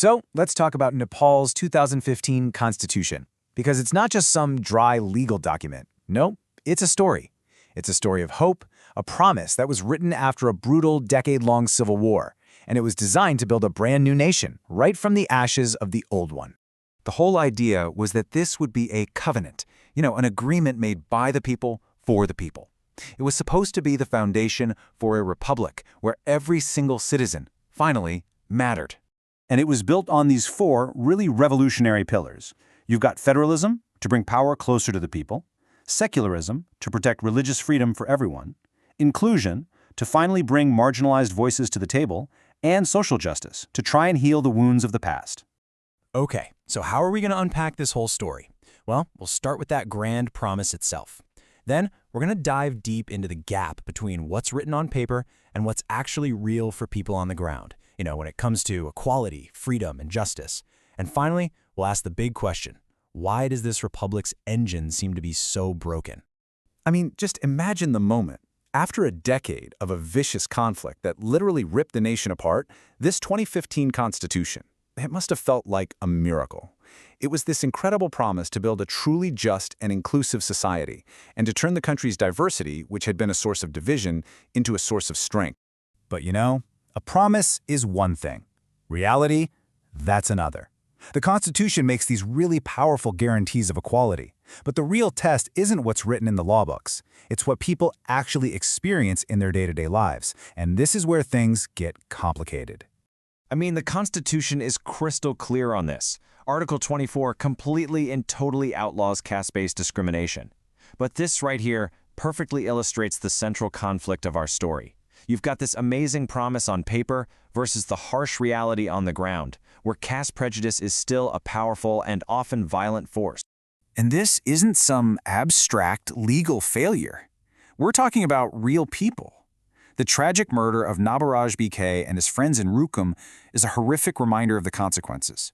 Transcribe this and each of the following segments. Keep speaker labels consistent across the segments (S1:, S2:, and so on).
S1: So let's talk about Nepal's 2015 Constitution, because it's not just some dry legal document. No, it's a story. It's a story of hope, a promise that was written after a brutal decade-long civil war, and it was designed to build a brand new nation right from the ashes of the old one.
S2: The whole idea was that this would be a covenant, an agreement made by the people for the people. It was supposed to be the foundation for a republic where every single citizen, finally, mattered.
S3: And it was built on these four really revolutionary pillars. You've got federalism, to bring power closer to the people; secularism, to protect religious freedom for everyone; inclusion, to finally bring marginalized voices to the table; and social justice, to try and heal the wounds of the past.
S4: Okay, so how are we going to unpack this whole story? Well, we'll start with that grand promise itself. Then, we're going to dive deep into the gap between what's written on paper and what's actually real for people on the ground, when it comes to equality, freedom, and justice. And finally, we'll ask the big question: why does this republic's engine seem to be so broken?
S2: I mean, just imagine the moment. After a decade of a vicious conflict that literally ripped the nation apart, this 2015 Constitution, it must have felt like a miracle. It was this incredible promise to build a truly just and inclusive society, and to turn the country's diversity, which had been a source of division, into a source of strength.
S1: But a promise is one thing. Reality, that's another. The Constitution makes these really powerful guarantees of equality, but the real test isn't what's written in the law books. It's what people actually experience in their day-to-day lives, and this is where things get complicated.
S4: I mean, the Constitution is crystal clear on this. Article 24 completely and totally outlaws caste-based discrimination. But this right here perfectly illustrates the central conflict of our story. You've got this amazing promise on paper versus the harsh reality on the ground, where caste prejudice is still a powerful and often violent force.
S2: And this isn't some abstract legal failure. We're talking about real people. The tragic murder of Nabaraj BK and his friends in Rukum is a horrific reminder of the consequences.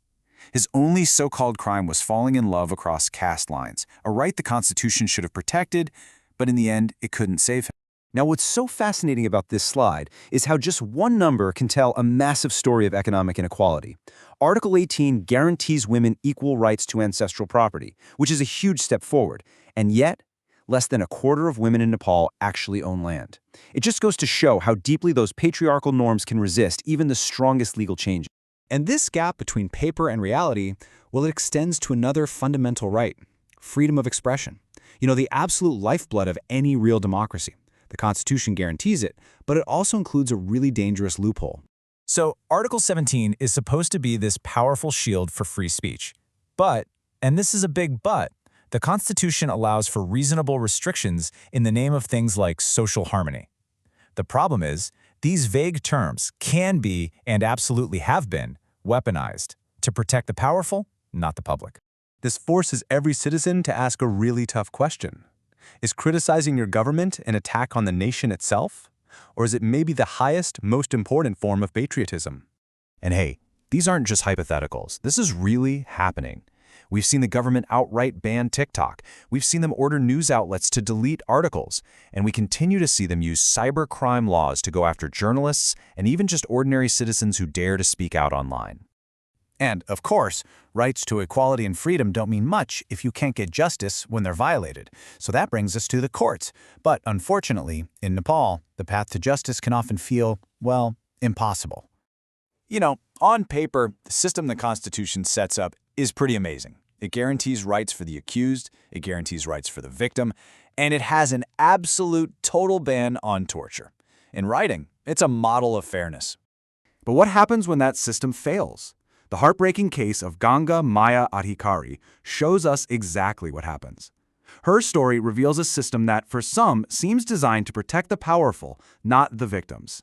S2: His only so-called crime was falling in love across caste lines, a right the Constitution should have protected, but in the end, it couldn't save him.
S3: Now, what's so fascinating about this slide is how just one number can tell a massive story of economic inequality. Article 18 guarantees women equal rights to ancestral property, which is a huge step forward. And yet, less than a quarter of women in Nepal actually own land. It just goes to show how deeply those patriarchal norms can resist even the strongest legal changes.
S5: And this gap between paper and reality, well, it extends to another fundamental right: freedom of expression. The absolute lifeblood of any real democracy. The Constitution guarantees it, but it also includes a really dangerous loophole.
S1: So Article 17 is supposed to be this powerful shield for free speech. But, and this is a big but, the Constitution allows for reasonable restrictions in the name of things like social harmony. The problem is, these vague terms can be, and absolutely have been, weaponized to protect the powerful, not the public.
S3: This forces every citizen to ask a really tough question. Is criticizing your government an attack on the nation itself? Or is it maybe the highest, most important form of patriotism?
S2: And hey, these aren't just hypotheticals. This is really happening. We've seen the government outright ban TikTok. We've seen them order news outlets to delete articles. And we continue to see them use cybercrime laws to go after journalists and even just ordinary citizens who dare to speak out online. And, of course, rights to equality and freedom don't mean much if you can't get justice when they're violated. So that brings us to the courts. But unfortunately, in Nepal, the path to justice can often feel, well, impossible. On paper, the system the Constitution sets up is pretty amazing. It guarantees rights for the accused, it guarantees rights for the victim, and it has an absolute total ban on torture. In writing, it's a model of fairness. But what happens when that system fails? The heartbreaking case of Ganga Maya Adhikari shows us exactly what happens. Her story reveals a system that, for some, seems designed to protect the powerful, not the victims.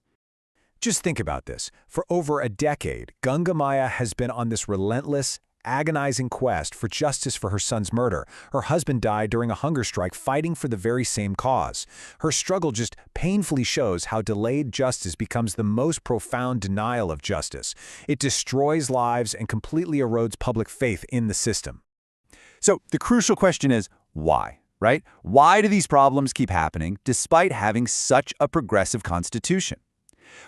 S4: Just think about this. For over a decade, Ganga Maya has been on this relentless, agonizing quest for justice for her son's murder. Her husband died during a hunger strike fighting for the very same cause. Her struggle just painfully shows how delayed justice becomes the most profound denial of justice. It destroys lives and completely erodes public faith in the system.
S2: So the crucial question is, why, right? Why do these problems keep happening despite having such a progressive constitution?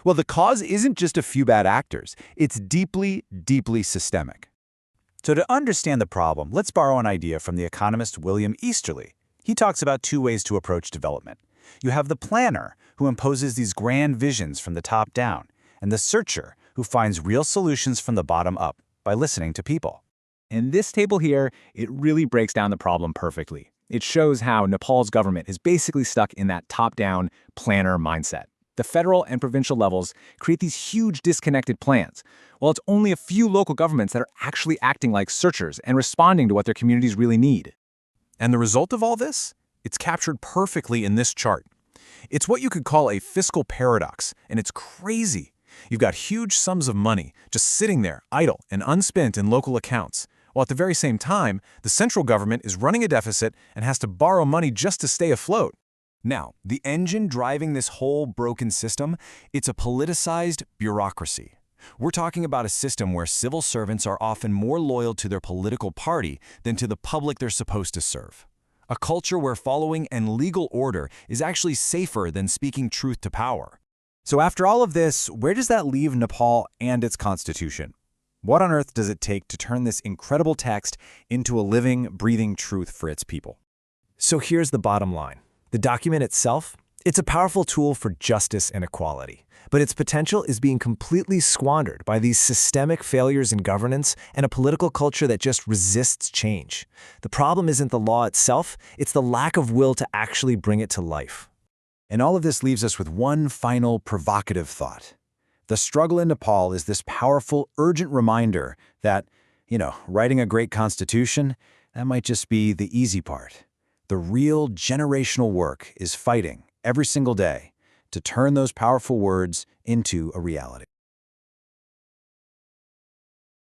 S2: Well, the cause isn't just a few bad actors. It's deeply, deeply systemic. So to understand the problem, let's borrow an idea from the economist William Easterly. He talks about two ways to approach development. You have the planner, who imposes these grand visions from the top down, and the searcher, who finds real solutions from the bottom up by listening to people.
S5: In this table here, it really breaks down the problem perfectly. It shows how Nepal's government is basically stuck in that top-down planner mindset. The federal and provincial levels create these huge disconnected plans, while it's only a few local governments that are actually acting like searchers and responding to what their communities really need.
S2: And the result of all this? It's captured perfectly in this chart. It's what you could call a fiscal paradox, and it's crazy. You've got huge sums of money just sitting there, idle and unspent in local accounts, while at the very same time, the central government is running a deficit and has to borrow money just to stay afloat. Now, the engine driving this whole broken system, it's a politicized bureaucracy. We're talking about a system where civil servants are often more loyal to their political party than to the public they're supposed to serve. A culture where following an legal order is actually safer than speaking truth to power.
S4: So after all of this, where does that leave Nepal and its constitution? What on earth does it take to turn this incredible text into a living, breathing truth for its people?
S1: So here's the bottom line. The document itself, it's a powerful tool for justice and equality, but its potential is being completely squandered by these systemic failures in governance and a political culture that just resists change. The problem isn't the law itself, it's the lack of will to actually bring it to life.
S4: And all of this leaves us with one final provocative thought. The struggle in Nepal is this powerful, urgent reminder that, writing a great constitution, that might just be the easy part. The real generational work is fighting every single day to turn those powerful words into a reality.